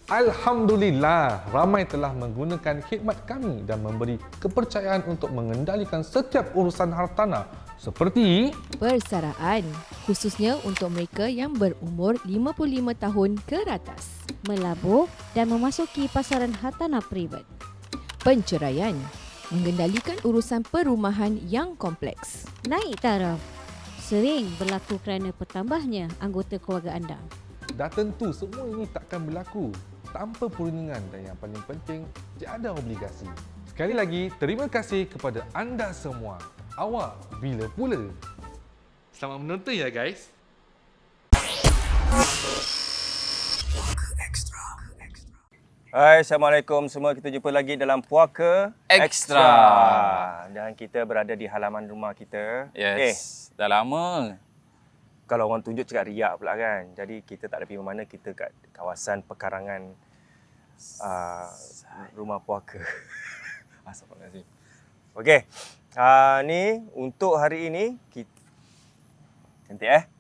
Alhamdulillah, ramai telah menggunakan khidmat kami dan memberi kepercayaan untuk mengendalikan setiap urusan hartanah seperti Persaraan, khususnya untuk mereka yang berumur 55 tahun ke atas. Melabur dan memasuki pasaran hartanah privat. Penceraian, mengendalikan urusan perumahan yang kompleks. Naik taraf sering berlaku kerana bertambahnya anggota keluarga anda. dah tentu semua ini takkan berlaku tanpa perundingan dan yang paling penting tiada obligasi. Sekali lagi, terima kasih kepada anda semua. Awak bila pula? Selamat menonton ya guys. Hai, Assalamualaikum semua. Kita jumpa lagi dalam Puaka Extra. Dan kita berada di halaman rumah kita. Yes. Dah lama. Kalau orang tunjuk cakap riak pula kan. Jadi kita tak ada pergi mana, kita kat kawasan pekarangan rumah Puaka. Astagfirullahalazim. Okey. Ni untuk hari ini kita cantik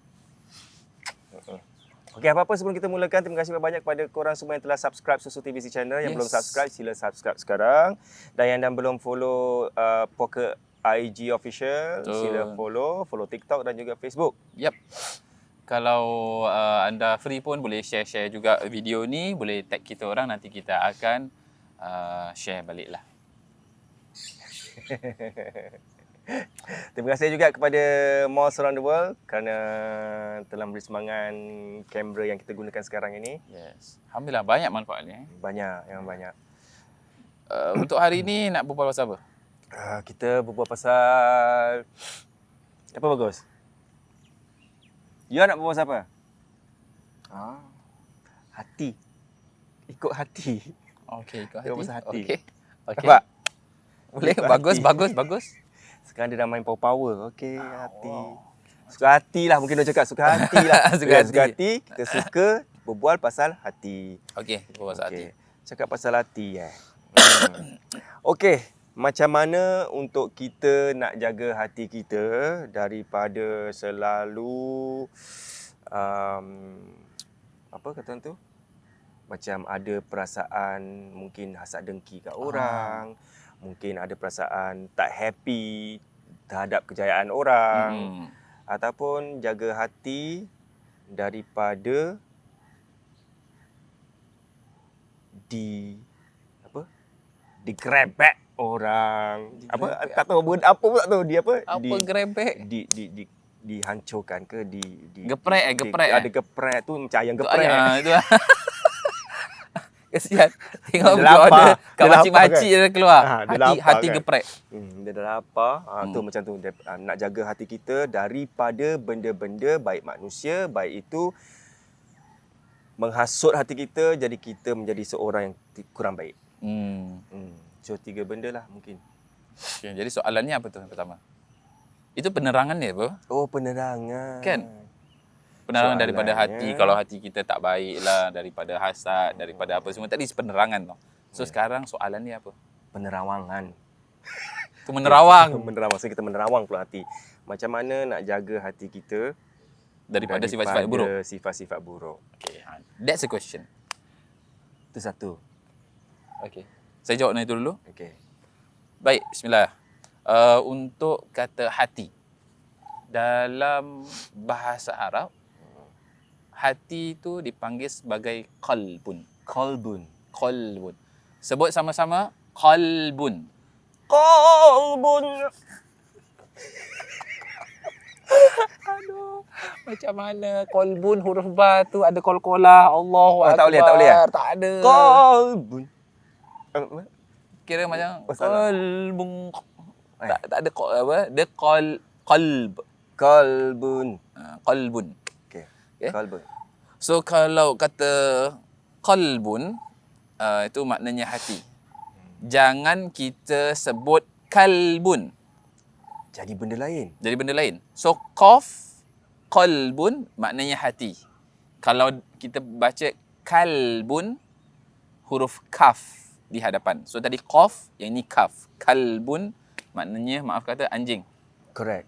Okey, apa-apa sebelum kita mulakan, terima kasih banyak kepada korang semua yang telah subscribe Susu TVC channel. Yang belum subscribe, sila subscribe sekarang. Dan yang belum follow Puaka IG official, sila follow TikTok dan juga Facebook. Yep. Kalau anda free pun boleh share-share juga video ni, boleh tag kita orang, nanti kita akan share balik lah. Terima kasih juga kepada Malls Around the World kerana telah memberi sumbangan kamera yang kita gunakan sekarang ini. Yes. Alhamdulillah banyak manfaatnya. Banyak, yang banyak. Untuk hari ni nak berbual pasal apa? Kita berbual pasal apa bagus? You nak berbual pasal apa? Hati. Ikut hati. Okey, ikut hati. Ikut pasal hati. Okey. Okey. Nampak? Boleh, Ikut bagus, hati. bagus. Sekarang dia dah main power. Okey, hati. Suka hati lah, mungkin dia cakap suka hati lah. Suka hati. Suka hati, kita suka berbual pasal hati. Okey, berbual pasal hati. Cakap pasal hati Okey, macam mana untuk kita nak jaga hati kita daripada selalu apa kata tu? Macam ada perasaan mungkin hasad dengki kat orang, mungkin ada perasaan tak happy terhadap kejayaan orang, ataupun jaga hati daripada digrebek orang. Apa tak tahu word apa pun tak tahu dia apa? Grebek? Dihancurkan ke Geprek. Ada geprek tu macam ayam geprek. Itu. Kesian. Tengok video order kat makcik-makcik kan? Dia keluar. Hati kan? geprek. Dia dah lapar. Tu macam tu. Nak jaga hati kita daripada benda-benda baik manusia, baik itu menghasut hati kita, jadi kita menjadi seorang yang kurang baik. So 3 benda lah mungkin. Okay, jadi soalannya apa tu yang pertama? Itu penerangan dia apa? Oh, penerangan. Kan? Penerangan daripada hati. Kalau hati kita tak baik lah, daripada hasad, daripada apa semua. Tadi penerangan tau. So sekarang soalan ni apa? Penerawangan. Tu menerawang. Menerawang. So kita menerawang pula hati. Macam mana nak jaga hati kita Daripada sifat-sifat buruk? Sifat-sifat buruk. Okay, that's a question. Itu satu. Okay. Saya jawab itu dulu. Okay. Baik, bismillah. Untuk kata hati. Dalam bahasa Arab, hati itu dipanggil sebagai qalbun. Qalbun. Sebut sama-sama qalbun. Aduh, macam mana qalbun huruf ba tu ada qalqalah. Allahu akbar. Tak boleh. Tak ada. Qalbun. Kira macam salah. qalbun. Tak ada apa? Dia qalb. Qalbun. Qalbun. Okay. Okay. Qalbun. So kalau kata qalbun, itu maknanya hati. Jangan kita sebut kalbun. Jadi benda lain. So qaf, qalbun maknanya hati. Kalau kita baca kalbun, huruf kaf di hadapan. So tadi qaf, yang ini kaf. Kalbun maknanya, maaf kata, anjing. Correct.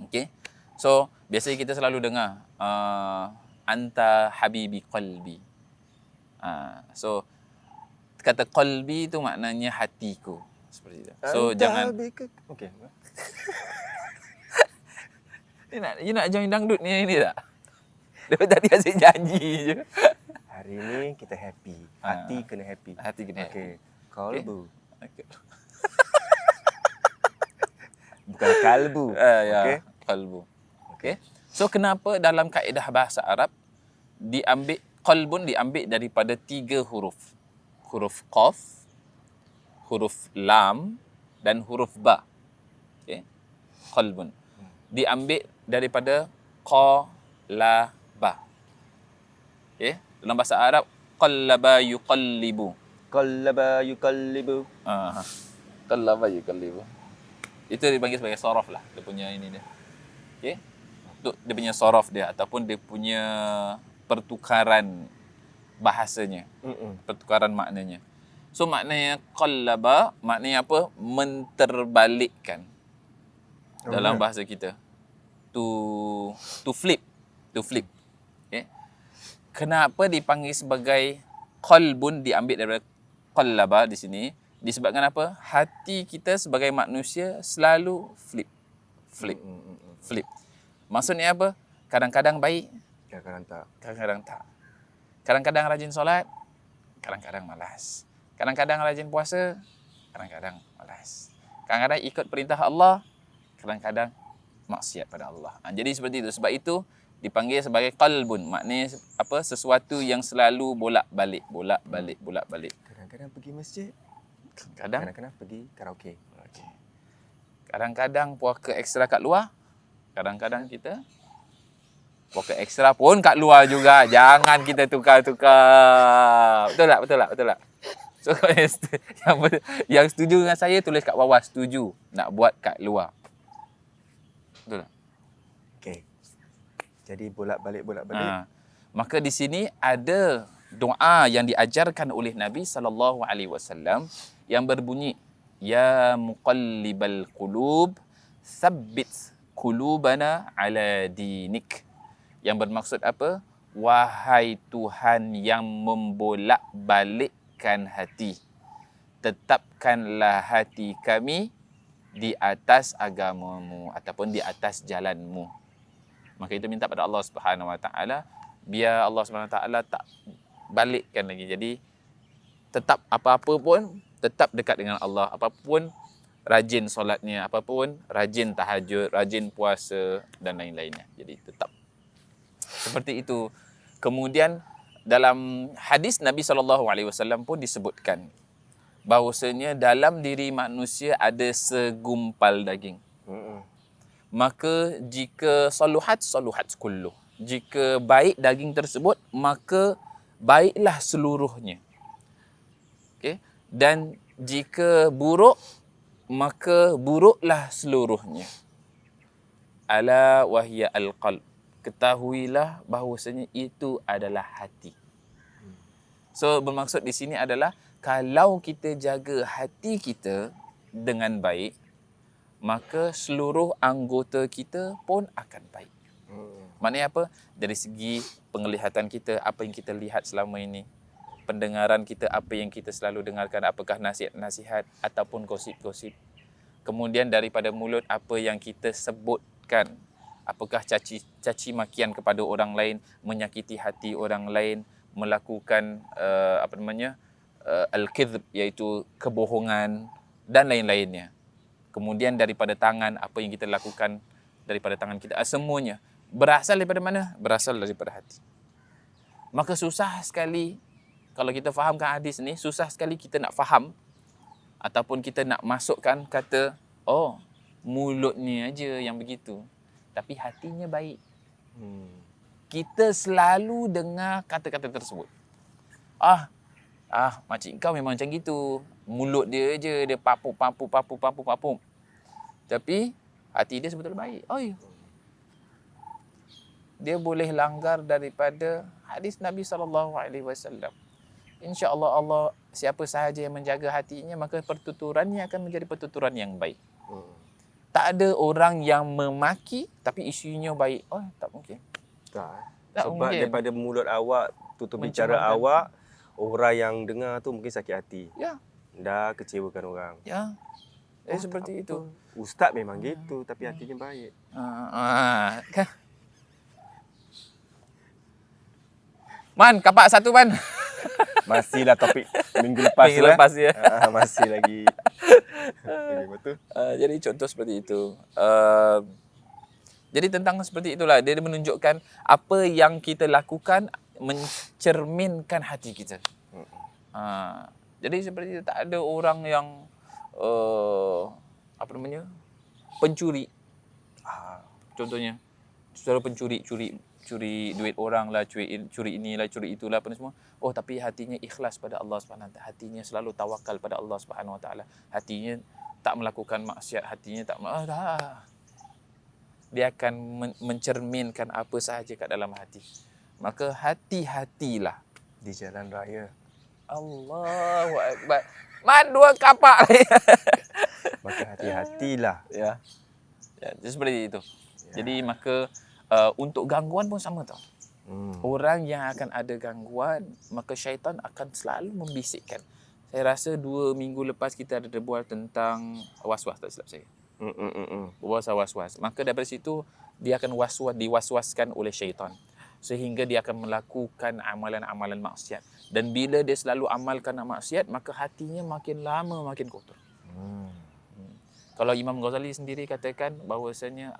Okay. So biasanya kita selalu dengar anta habibi qalbi. So kata qalbi tu maknanya hatiku. Seperti itu. So jangan Okey. you nak join dangdut ni tak? Dia tadi asyik janji je. Hari ni kita happy. Hati kena happy. Hati kena happy. Okey. Kalbu. Okay. Bukan kalbu. Ya, Okey. qalbu. Okey. So kenapa dalam kaedah bahasa Arab diambil qalbun diambil daripada 3 huruf. Huruf qaf, huruf lam dan huruf ba. Okey. Qalbun. Diambil daripada qalaba. Okey. Dalam bahasa Arab qallaba yuqallibu. Qallaba yuqallibu. Qallaba yuqallibu. Itu dipanggil sebagai sorof lah. Dia punya ini dia. Okey. Untuk dia punya sorof dia ataupun dia punya pertukaran bahasanya. Pertukaran maknanya. So maknanya qallaba maknanya apa? Menterbalikkan. Dalam bahasa kita. To flip. To flip. Okey. Kenapa dipanggil sebagai qalbun diambil daripada qallaba di sini? Disebabkan apa? Hati kita sebagai manusia selalu flip. Flip. Maksudnya apa? Kadang-kadang baik, Kadang-kadang tak. kadang-kadang tak. Kadang-kadang rajin solat, kadang-kadang malas. Kadang-kadang rajin puasa, kadang-kadang malas. Kadang-kadang ikut perintah Allah, kadang-kadang maksiat pada Allah. Jadi seperti itu. Sebab itu dipanggil sebagai qalbun. Maknanya apa? Sesuatu yang selalu bolak-balik. Kadang-kadang pergi masjid. Kadang-kadang pergi karaoke. okey. Kadang-kadang puaka ekstra kat luar. Kadang-kadang kita puaka ekstra pun kat luar juga. Jangan kita tukar-tukar. Betul tak? So yang setuju dengan saya tulis kat bawah setuju nak buat kat luar. Betul tak? Okey. Jadi bolak-balik. Maka di sini ada doa yang diajarkan oleh Nabi SAW yang berbunyi ya muqallibal qulub tsabbit qulubana ala dinik. Yang bermaksud apa? Wahai Tuhan yang membolak-balikkan hati, tetapkanlah hati kami di atas agamamu ataupun di atas jalanmu. Maka kita minta pada Allah Subhanahu Wa Taala biar Allah Subhanahu Wa Taala tak balikkan lagi. Jadi tetap apa-apa pun tetap dekat dengan Allah. Apapun rajin solatnya, apapun rajin tahajud, rajin puasa dan lain-lainnya. Jadi tetap seperti itu. Kemudian dalam hadis Nabi SAW pun disebutkan bahawasanya dalam diri manusia ada segumpal daging. Maka jika saluhat kullu. Jika baik daging tersebut, maka baiklah seluruhnya. Okey. Dan jika buruk, maka buruklah seluruhnya. Ala wahya al-qalb. Ketahuilah bahawasanya itu adalah hati. So bermaksud di sini adalah kalau kita jaga hati kita dengan baik, maka seluruh anggota kita pun akan baik. Maknanya apa? Dari segi penglihatan kita, apa yang kita lihat selama ini. Pendengaran kita, apa yang kita selalu dengarkan, apakah nasihat-nasihat ataupun gosip-gosip. Kemudian daripada mulut, apa yang kita sebutkan. Apakah caci makian kepada orang lain, menyakiti hati orang lain, melakukan al-kidhb, iaitu kebohongan dan lain-lainnya. Kemudian daripada tangan, apa yang kita lakukan daripada tangan kita, semuanya berasal daripada mana? Berasal daripada hati. Maka susah sekali kalau kita fahamkan hadis ni, susah sekali kita nak faham ataupun kita nak masukkan kata, oh, mulutnya aja yang begitu, tapi hatinya baik. Kita selalu dengar kata-kata tersebut. Makcik kau memang macam gitu. Mulut dia je, dia papuk. Tapi hati dia sebetulnya baik. Dia boleh langgar daripada hadis Nabi SAW. InsyaAllah Allah, siapa sahaja yang menjaga hatinya, maka pertuturannya akan menjadi pertuturan yang baik. Tak ada orang yang memaki tapi isunya baik. Tak mungkin. Tak. Tak Sebab mungkin. daripada mulut awak, tutur bicara Mencemarkan. awak, orang yang dengar tu mungkin sakit hati. Ya. Dah kecewakan orang. Ya. Seperti itu. Ustaz memang gitu tapi hatinya baik. Kan? Man, kapak satu man. Masihlah topik minggu lepas Minggu tu. lepas ya. Masih lagi. Okay, betul. Jadi contoh seperti itu. Jadi tentang seperti itulah. Dia menunjukkan apa yang kita lakukan mencerminkan hati kita. Jadi seperti itu. Tak ada orang yang pencuri. Contohnya saudara curi duit orang lah, curi inilah, curi itulah apa semua. Oh, tapi hatinya ikhlas pada Allah Subhanahu Wa Taala. Hatinya selalu tawakal pada Allah Subhanahu Wa Taala. Hatinya tak melakukan maksiat, hatinya tak dia akan mencerminkan apa sahaja kat dalam hati. Maka hati-hatilah Di jalan raya. Allahu Akbar. Man, 2 kapak. Maka hati-hatilah. Ya, seperti itu. Jadi maka untuk gangguan pun sama tau. Orang yang akan ada gangguan, maka syaitan akan selalu membisikkan. Saya rasa 2 minggu lepas kita ada berbual tentang was-was, tak silap saya. Berbual was-was. Maka daripada situ dia akan diwaswaskan oleh syaitan. Sehingga dia akan melakukan amalan-amalan maksiat. Dan bila dia selalu amalkan maksiat, maka hatinya makin lama makin kotor. Kalau Imam Ghazali sendiri katakan bahawasanya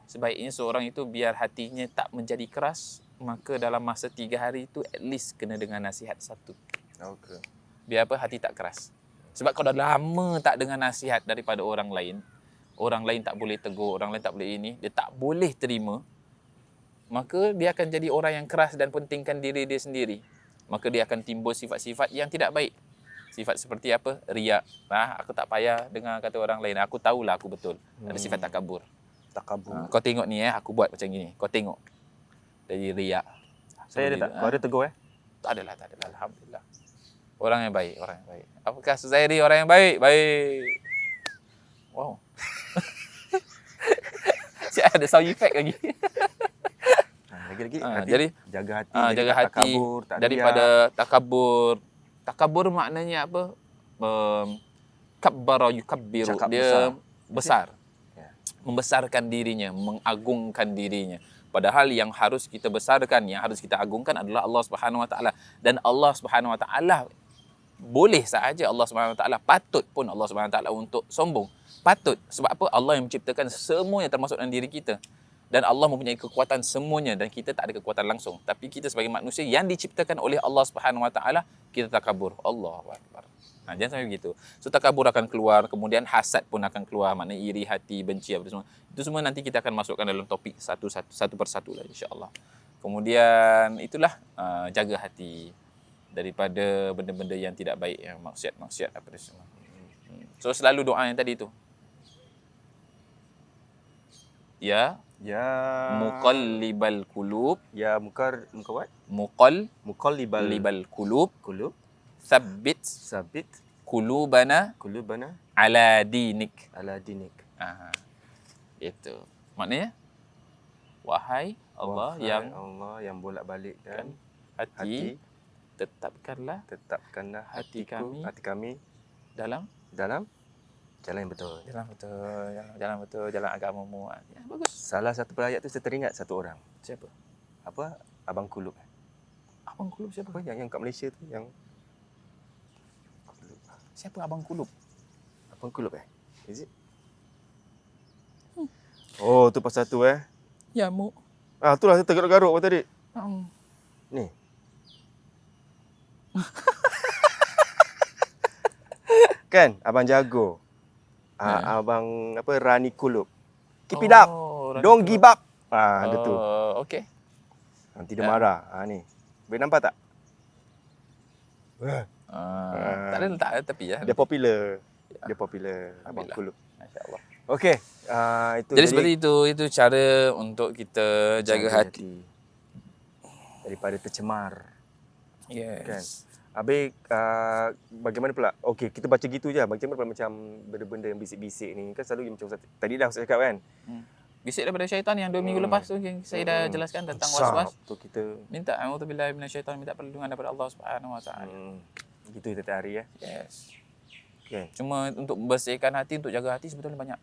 sebaiknya seorang itu biar hatinya tak menjadi keras, maka dalam masa 3 hari itu at least kena dengar nasihat 1. Okay. Biar apa? Hati tak keras. Sebab kalau dah lama tak dengar nasihat daripada orang lain tak boleh tegur, orang lain tak boleh ini, dia tak boleh terima, maka dia akan jadi orang yang keras dan pentingkan diri dia sendiri. Maka dia akan timbul sifat-sifat yang tidak baik. Sifat seperti apa? Riak. Aku tak payah dengar kata orang lain. Aku tahulah aku betul. Ada sifat takabur. Kau tengok ni aku buat macam gini. Kau tengok. Jadi riak. Saya ada tak? Kau ada tegur Tak adalah. Alhamdulillah. Orang yang baik. Apakah Suzairi orang yang baik? Baik. Wow. Siap ada sound effect lagi. Lagi-lagi jadi jaga hati, jaga hati takabur, tak daripada takabur. Takabur maknanya apa? Kabbara yukabbiru. Dia besar. Membesarkan dirinya, mengagungkan dirinya. Padahal yang harus kita besarkan, yang harus kita agungkan adalah Allah Subhanahu Wa Taala. Dan Allah Subhanahu Wa Taala boleh sahaja Allah Subhanahu Wa Taala, patut pun Allah Subhanahu Wa Taala untuk sombong. Patut. Sebab apa? Allah yang menciptakan semuanya termasuk dalam diri kita. Dan Allah mempunyai kekuatan semuanya dan kita tak ada kekuatan langsung. Tapi kita sebagai manusia yang diciptakan oleh Allah Subhanahu Wa Taala, kita takabur. Allahu Akbar. Jangan sampai begitu. So takabur akan keluar, kemudian hasad pun akan keluar, maknanya iri hati, benci apa semua. Itu semua nanti kita akan masukkan dalam topik satu persatu lah, insya-Allah. Kemudian itulah jaga hati daripada benda-benda yang tidak baik, yang maksiat apa semua. So selalu doa yang tadi tu. Ya muqallibal qulub, ya muqallibal qulub, Sabbit qulubana ala dinik. Itu maknanya wahai Allah yang bolak-balikkan hati, tetapkanlah hati kami dalam jalan yang betul. Jalan betul, jalan agamamu. Ya, bagus. Salah satu ayat tu saya teringat satu orang. Siapa? Abang Kulub. Abang Kulub siapa? Yang kat Malaysia tu yang siapa Abang Kulub? Abang Kulub Is it? Oh, tu pasal tu Ya, Mu. Itulah saya tergaruk-garuk tadi. Ni. Kan Abang Jago. Abang Rani Kulub. Keep it up. Don't give up. Ada tu. Okey. Nanti dia marah. Ni. Boleh nampak tak? Tak ada letak tepi ya. Dia popular. Abang Kulub. Masya-Allah. Okey. Jadi seperti itu cara untuk kita jaga hati daripada tercemar. Yes. Kan? Habis bagaimana pula? Okey, kita baca gitu je. Bagaimana pula macam benda-benda yang bisik-bisik ni? Kan selalu macam tadi dah saya cakap kan. Bisik daripada syaitan yang 2 minggu lepas tu yang saya dah jelaskan tentang was-was. Tu kita Minta auzubillahi minasyaitan, minta perlindungan daripada Allah Subhanahu Wa Taala. gitu setiap hari ya. Yes. Okay. Cuma untuk membersihkan hati, untuk jaga hati sebetulnya banyak.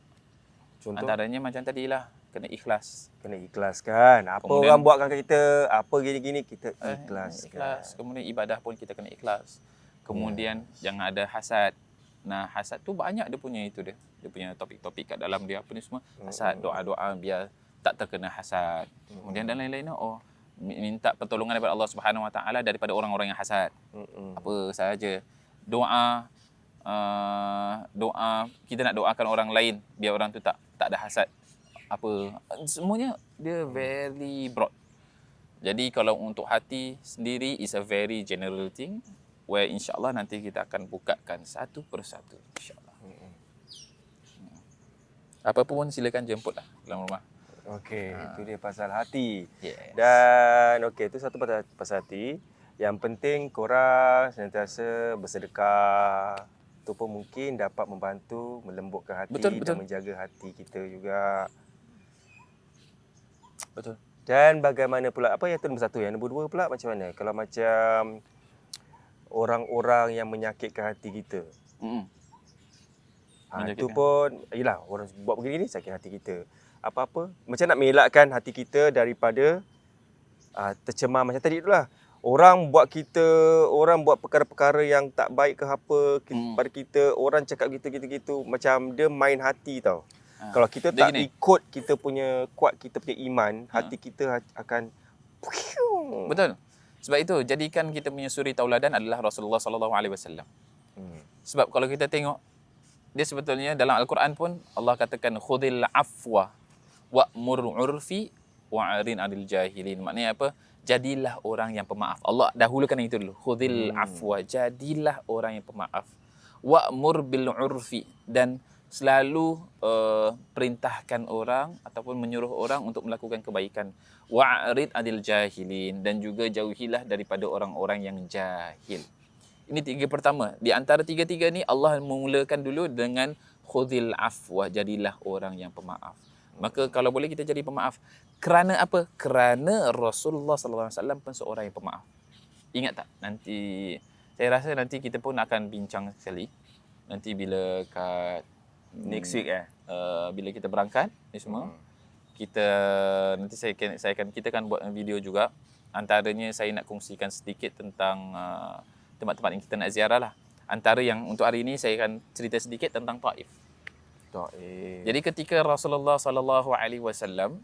Contoh Antaranya macam tadilah, kena ikhlas. kena ikhlaskan. Apa Kemudian- orang buatkan kat kita, apa gini-gini kita ikhlaskan. Ikhlas. Kemudian ibadah pun kita kena ikhlas. Kemudian jangan ada hasad. Nah, hasad tu banyak dia punya itu dia. Dia punya topik-topik kat dalam dia apa ni semua. Hasad, doa-doa biar tak terkena hasad. Kemudian dan lain-lainnya, minta pertolongan daripada Allah Subhanahu Wa Taala daripada orang-orang yang hasad. Apa sahaja. Doa kita nak doakan orang lain biar orang tu tak ada hasad. Apa semuanya dia very broad. Jadi kalau untuk hati sendiri is a very general thing where insya-Allah nanti kita akan bukakan satu persatu insya-Allah. Apa pun silakan jemputlah dalam rumah. Okey, itu dia pasal hati. Yes. Dan okey, itu satu pasal hati. Yang penting korang sentiasa bersedekah. Itu pun mungkin dapat membantu melembutkan hati Betul. dan menjaga hati kita juga. Betul. Dan bagaimana pula, apa yang itu nombor satu? Yang nombor dua pula macam mana? Kalau macam orang-orang yang menyakitkan hati kita. Itu Menyakitkan. pun, yelah, orang buat begini sakit hati kita. Apa-apa, macam nak mengelakkan hati kita daripada tercemar macam tadi tu lah. Orang buat perkara-perkara yang tak baik ke apa pada kita, orang cakap gitu-gitu, macam dia main hati tau. Kalau kita dia tak gini. ikut kita punya iman, hati kita akan Betul. Sebab itu jadikan kita punya suri tauladan adalah Rasulullah sallallahu alaihi wasallam. Sebab kalau kita tengok dia sebetulnya dalam Al-Quran pun Allah katakan khudhil afwa wa'mur 'urfi wa'arin 'anil jahilin. Maknanya apa? Jadilah orang yang pemaaf. Allah dahulukan yang itu dulu. Khudhil afwa, jadilah orang yang pemaaf. Wa'mur bil 'urfi, dan selalu perintahkan orang ataupun menyuruh orang untuk melakukan kebaikan. Wa'arid 'anil jahilin, dan juga jauhilah daripada orang-orang yang jahil. Ini tiga pertama. Di antara tiga-tiga ni Allah memulakan dulu dengan khudhil afwa, jadilah orang yang pemaaf. Maka kalau boleh kita jadi pemaaf. Kerana apa? Kerana Rasulullah sallallahu alaihi wasallam pun seorang yang pemaaf. Ingat tak? Nanti saya rasa nanti kita pun akan bincang sekali. Nanti bila kat next week bila kita berangkat ni semua. Kita nanti kita akan buat video juga. Antaranya saya nak kongsikan sedikit tentang tempat-tempat yang kita nak ziarah lah. Antara yang untuk hari ini saya akan cerita sedikit tentang Taif. Jadi ketika Rasulullah sallallahu alaihi wasallam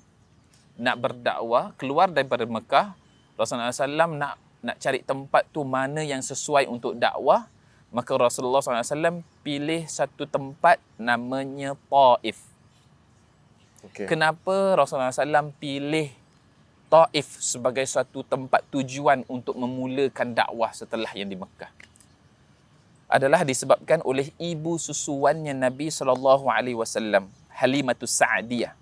nak berdakwah keluar daripada Mekah, Rasulullah SAW nak cari tempat tu mana yang sesuai untuk dakwah, maka Rasulullah SAW pilih satu tempat namanya Taif. Okay. Kenapa Rasulullah SAW pilih Taif sebagai suatu tempat tujuan untuk memulakan dakwah setelah yang di Mekah? Adalah disebabkan oleh ibu susuannya Nabi SAW, Halimatus Sa'diyah.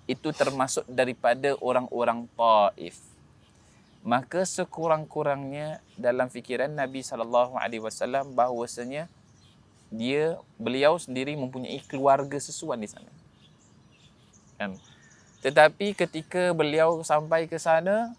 Itu termasuk daripada orang-orang Taif. Maka sekurang-kurangnya dalam fikiran Nabi SAW bahawasanya beliau sendiri mempunyai keluarga susuan di sana. Kan? Tetapi ketika beliau sampai ke sana,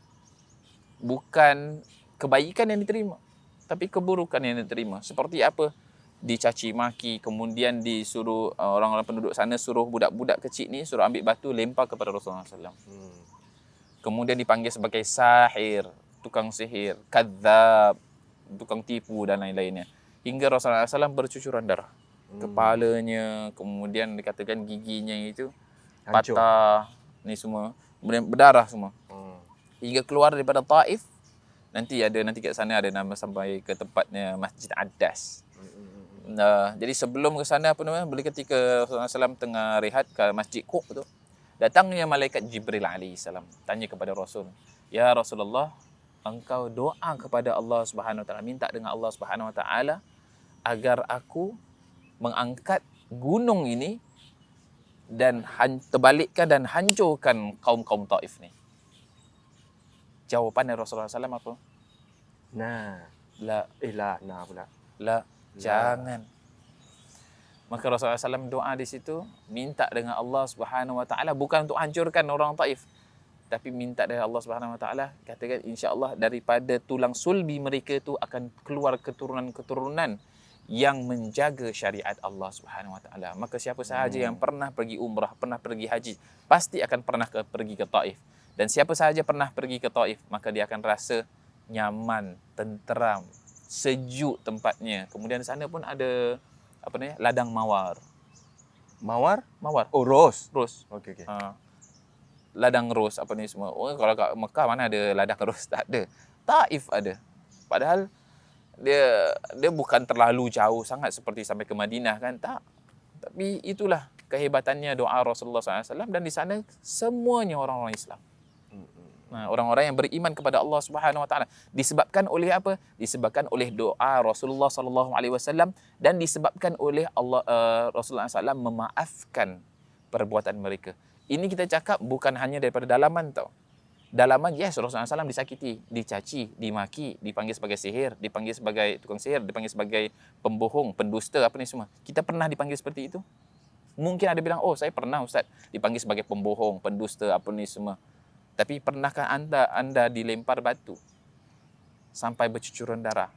bukan kebaikan yang diterima, tapi keburukan yang diterima. Seperti apa? Dicaci maki, kemudian disuruh orang-orang penduduk sana suruh budak-budak kecil ni suruh ambil batu lempar kepada Rasulullah SAW. Kemudian dipanggil sebagai sahir, tukang sihir, kadzab, tukang tipu dan lain-lainnya. Hingga Rasulullah SAW bercucuran darah. Kepalanya, kemudian dikatakan giginya itu Hancur. patah, ni semua, kemudian berdarah semua. Hingga keluar daripada Taif, nanti kat sana ada nama sampai ke tempatnya Masjid Adas. Jadi sebelum ke sana bila ketika Rasulullah SAW tengah rehat ke Masjid Qub tu, datangnya malaikat Jibril alaihissalam tanya kepada Rasul, "Ya Rasulullah, engkau doa kepada Allah Subhanahu Wa Taala, minta dengan Allah Subhanahu Wa Taala agar aku mengangkat gunung ini dan terbalikkan dan hancurkan kaum-kaum Taif ni." Jawapan Rasulullah SAW apa? Nah. La. Nah pula. La. Jangan. Maka Rasulullah SAW doa di situ, minta dengan Allah Subhanahu Wa Taala bukan untuk hancurkan orang Taif, tapi minta dari Allah Subhanahu Wa Taala, katakan insya-Allah daripada tulang sulbi mereka itu akan keluar keturunan-keturunan yang menjaga syariat Allah Subhanahu Wa Taala. Maka siapa sahaja yang pernah pergi umrah, pernah pergi haji, pasti akan pernah pergi ke Taif. Dan siapa sahaja pernah pergi ke Taif, maka dia akan rasa nyaman, tenteram, sejuk tempatnya. Kemudian di sana pun ada ladang mawar. Mawar? Mawar, Oh, ros. ros. Okey. Ladang ros apa ni semua. Oh, kalau kat Mekah mana ada ladang ros? Tak ada. Taif ada. Padahal dia bukan terlalu jauh sangat seperti sampai ke Madinah kan, tak. Tapi itulah kehebatannya doa Rasulullah SAW, dan di sana semuanya orang-orang Islam. Nah, orang-orang yang beriman kepada Allah Subhanahu Wa Taala. Disebabkan oleh apa? Disebabkan oleh doa Rasulullah sallallahu alaihi wasallam, dan disebabkan oleh Rasulullah SAW memaafkan perbuatan mereka. Ini kita cakap bukan hanya daripada dalaman tau. Dalaman, yes, Rasulullah SAW disakiti, dicaci, dimaki, dipanggil sebagai sihir, dipanggil sebagai tukang sihir, dipanggil sebagai pembohong, pendusta, apa ni semua. Kita pernah dipanggil seperti itu? Mungkin ada bilang, oh saya pernah Ustaz dipanggil sebagai pembohong, pendusta, apa ni semua. Tapi pernahkah anda dilempar batu sampai bercucuran darah?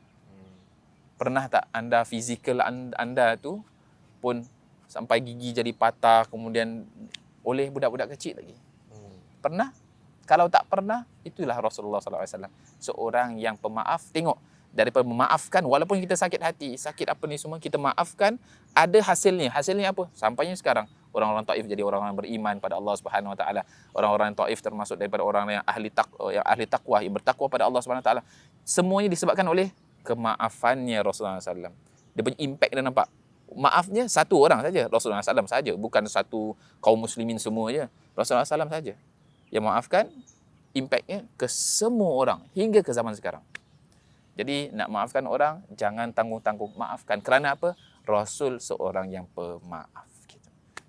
Pernah tak anda fizikal anda tu pun sampai gigi jadi patah kemudian oleh budak-budak kecil lagi? Pernah? Kalau tak pernah, itulah Rasulullah SAW. Seorang yang pemaaf. Tengok, daripada memaafkan, walaupun kita sakit hati, sakit apa ni semua, kita maafkan, ada hasilnya. Hasilnya apa? Sampainya sekarang, orang-orang Taif jadi orang-orang beriman pada Allah Subhanahu Wa Taala. Orang-orang Taif termasuk daripada orang yang ahli takwa, yang bertakwa pada Allah Subhanahu Wa Taala. Semuanya disebabkan oleh kemaafannya Rasulullah SAW. Dia punya impact dah nampak. Maafnya satu orang saja, Rasulullah SAW saja, bukan satu kaum muslimin semua je. Rasulullah SAW saja yang maafkan, impactnya ke semua orang hingga ke zaman sekarang. Jadi nak maafkan orang, jangan tanggung-tanggung, maafkan. Kerana apa? Rasul seorang yang pemaaf.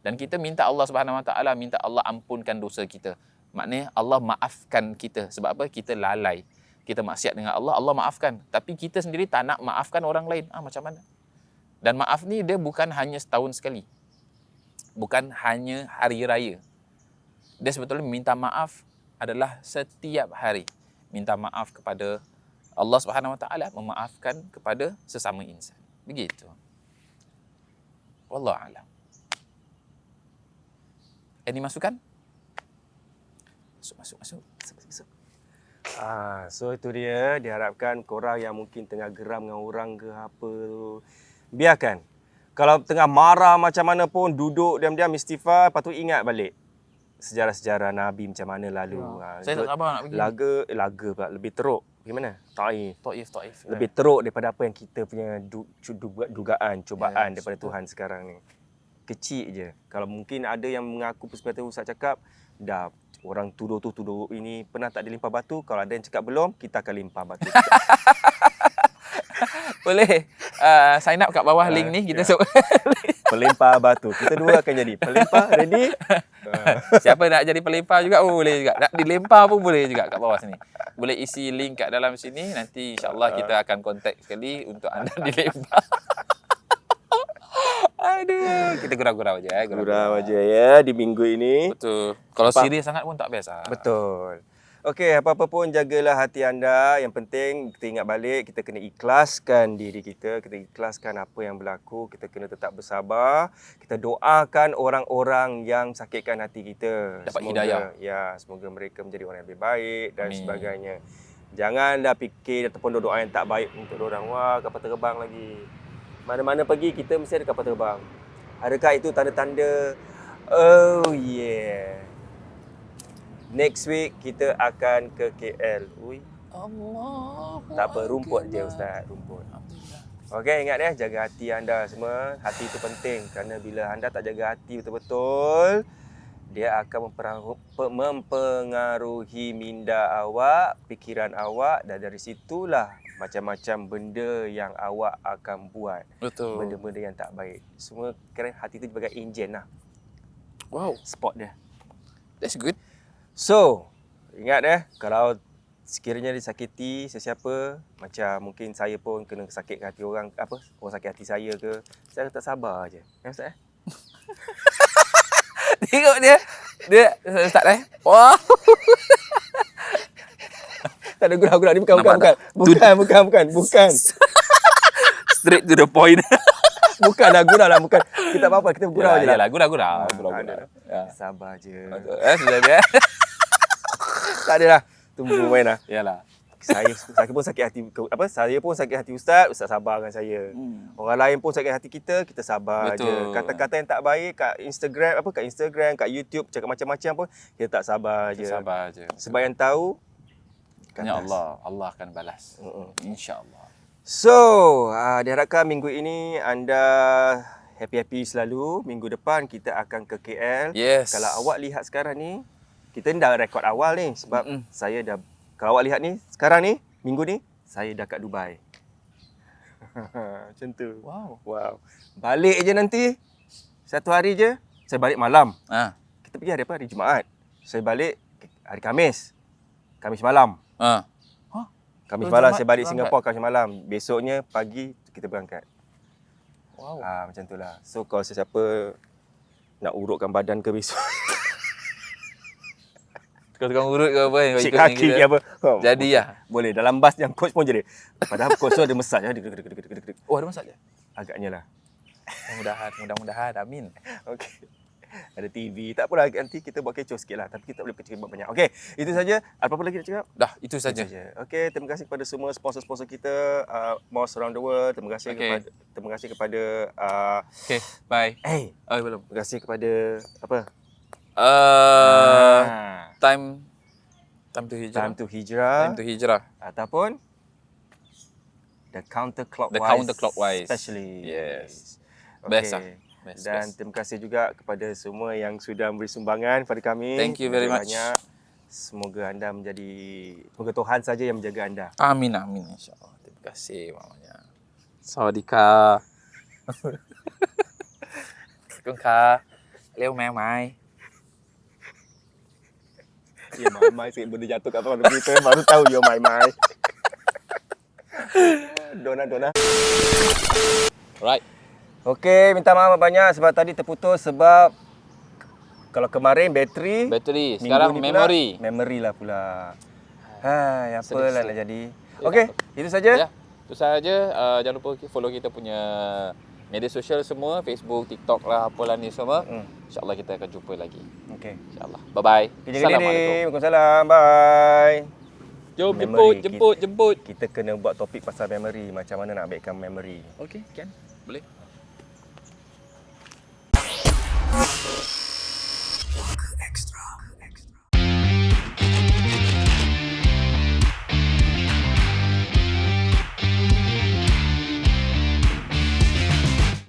Dan kita minta Allah Subhanahu Wa Taala, minta Allah ampunkan dosa kita. Maknanya Allah maafkan kita. Sebab apa? Kita lalai. Kita maksiat dengan Allah, Allah maafkan. Tapi kita sendiri tak nak maafkan orang lain. Macam mana? Dan maaf ni dia bukan hanya setahun sekali. Bukan hanya hari raya. Dia sebetulnya minta maaf adalah setiap hari. Minta maaf kepada Allah Subhanahu Wa Taala, memaafkan kepada sesama insan. Begitu. Wallahu a'lam. Ini masukan? Masuk. So itu dia, diharapkan korang yang mungkin tengah geram dengan orang ke apa tu, biarkan. Kalau tengah marah macam mana pun, duduk diam-diam istighfar, lepas tu ingat balik sejarah-sejarah Nabi macam mana lalu. Saya tak sabar nak pergi. Laga pula, lebih teruk. Bagaimana? Taif. Lebih Ya. teruk daripada apa yang kita punya dugaan, cubaan Yes, daripada betul. Tuhan sekarang ni. Kecil je. Kalau mungkin ada yang mengaku seperti Ustaz cakap, dah orang tuduh ini pernah tak dilimpah batu. Kalau ada yang cakap belum, kita akan limpah batu. Boleh sign up kat bawah link ni kita ya. sebut. Pelempar batu. Kita dua akan jadi pelempar. Ready? Siapa nak jadi pelempar juga boleh juga. Nak dilempar pun boleh juga kat bawah sini. Boleh isi link kat dalam sini, nanti insya-Allah kita akan contact sekali untuk anda dilempar. Aduh, kita gurau-gurau je. Gurau aja ya di minggu ini. Betul. Kalau serius sangat pun tak biasa. Betul. Okey, apa-apa pun jagalah hati anda. Yang penting kita ingat balik, kita kena ikhlaskan diri kita, kita ikhlaskan apa yang berlaku, kita kena tetap bersabar. Kita doakan orang-orang yang sakitkan hati kita. Dapat hidayah. Ya, semoga mereka menjadi orang yang lebih baik dan Amin. sebagainya. Jangan dah fikir ataupun doa yang tak baik untuk orang. Wah, kapal terbang lagi. Mana-mana pergi kita mesti ada kapal terbang. Adakah itu tanda-tanda oh yeah. Next week kita akan ke KL. Ui, Allah. tak apa, rumput je Ustaz, rumput. Okey, ingat ya, jaga hati anda semua. Hati itu penting kerana bila anda tak jaga hati betul-betul, dia akan mempengaruhi minda awak, fikiran awak, dan dari situlah macam-macam benda yang awak akan buat. Betul. Benda-benda yang tak baik. Semua kerana hati itu sebagai enjin lah. Wow, Spot dia. that's good. So, ingat kalau sekiranya disakiti sesiapa, macam mungkin saya pun kena sakit hati orang, orang sakit hati saya ke, saya tak sabar je. Ya Ustaz? Tengok dia start Wah. Tak ada gurau-gurau ni, bukan. Straight to the point. Bukanlah gurau lah, bukan. Kita apa-apa, kita gurau je lah. Yalah, gurau. Ya. Sabar je. Sudah dia. Tak adalah. Tunggu main lah. Yalah. Saya pun sakit hati, saya pun sakit hati Ustaz sabarkan saya. Orang lain pun sakit hati kita sabar je. Betul. Kata-kata yang tak baik kat Instagram, kat YouTube, cakap macam-macam pun kita tak sabar je. Sabar je. Sebab yang tahu kat Ya atas. Allah akan balas. InsyaAllah. So, diharapkan minggu ini anda happy-happy selalu. Minggu depan kita akan ke KL. Yes. Kalau awak lihat sekarang ni, kita ni dah rekod awal ni sebab saya dah, kalau awak lihat ni sekarang ni, minggu ni saya dah kat Dubai. Macam tu. Wow. Balik je nanti satu hari je, saya balik malam. Kita pergi hari apa? Hari Jumaat. Saya balik hari Khamis. Khamis malam. Khamis Oh, malam Jumaat saya balik berangkat? Singapura Khamis malam. Besoknya pagi kita berangkat. Wow. Macam tu lah. So kalau sesiapa nak urutkan badan ke besok, Tukang urut ke apa yang cik ikut kaki ke apa, Jadi lah. boleh. Dalam bas yang coach pun jadi. Padahal coach tu ada massage. Oh, ada masalah. Agaknya lah. Mudah-mudahan. Amin. Okey. Ada TV. Tak apalah, nanti kita buat kecoh sikit lah. Tapi kita tak boleh bercakap banyak. Okey, itu saja. Apa-apa lagi nak cakap? Dah, itu saja. Okey, terima kasih kepada semua sponsor-sponsor kita, Moss Around the World. Terima kasih kepada Okay, bye. Belum. terima kasih kepada apa? Time to hijrah. Time to Hijrah. Time to hijrah. Ataupun The Counterclockwise. The Counterclockwise. Specialist. Yes. Okey. Best lah. Best. Dan terima kasih juga kepada semua yang sudah memberi sumbangan kepada kami. Thank you very much. Banyak. Semoga anda semoga Tuhan saja yang menjaga anda. Amin insyaAllah. Terima kasih mamanya. Sawadika. Kongka. Leo mai. Ya, mai sikit benda jatuh kat atas kita baru tahu dia mai. Dona. Right. Okey, minta maaf banyak sebab tadi terputus sebab kalau kemarin bateri, Sekarang minggu ni memory. pula, memory lah pula. Apalah Sedih. nak jadi. Okey, itu saja. Ya, itu saja. Jangan lupa follow kita punya media sosial semua, Facebook, TikTok lah, apalah ni semua. InsyaAllah kita akan jumpa lagi. Okey. InsyaAllah. Bye-bye. Jaga diri. Waalaikumsalam. Bye. Jom Memory. jemput. Kita kena buat topik pasal memory. Macam mana nak baikkan memory. Okey, kan? Boleh.